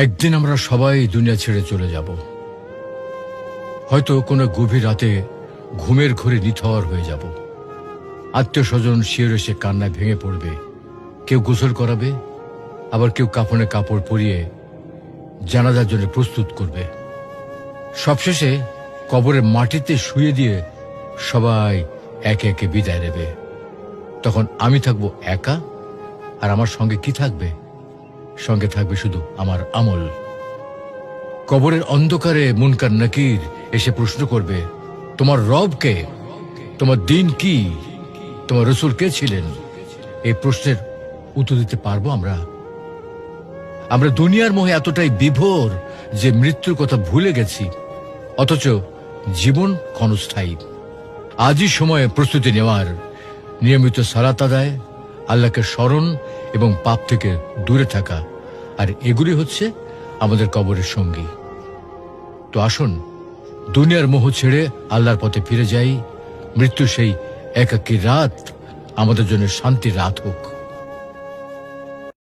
একদিন আমরা সবাই দুনিয়া ছেড়ে চলে যাব। হয়তো কোনো গভীর রাতে ঘুমের ঘোরে নিথর হয়ে যাব। আত্মীয় স্বজন শিয়রে সে কান্নায় ভেঙে পড়বে। কেউ গোসল করাবে, আবার কেউ কাফনে কাপড় পরিয়ে জানাজার জন্য প্রস্তুত করবে। সবশেষে কবরের মাটিতে শুয়ে দিয়ে সবাই একে একে বিদায় নেবে। তখন আমি থাকবো একা, আর আমার সঙ্গে কি থাকবে? সঙ্গে থাকবে শুধু আমার আমল। কবরের অন্ধকারে মুনকার নাকির এসে প্রশ্ন করবে, তোমার রব কে? তোমার দিন কি? তোমার রসূল কে ছিলেন? এই প্রশ্নের উত্তর দিতে পারবো আমরা? আমরা দুনিয়ার মোহে এতটাই বিভোর যে মৃত্যুর কথা ভুলে গেছি, অথচ জীবন ক্ষণস্থায়ী। আজই সময়ে প্রস্তুতি নেওয়ার, নিয়মিত সালাত আদায়, আল্লাহকে স্মরণ এবং পাপ থেকে দূরে থাকা, আর এগুলি হচ্ছে আমাদের কবরের সঙ্গী। তো আসুন দুনিয়ার মোহ ছেড়ে আল্লাহর পথে ফিরে যাই। মৃত্যু সেই একাকী রাত আমাদের জন্য শান্তির রাত হোক।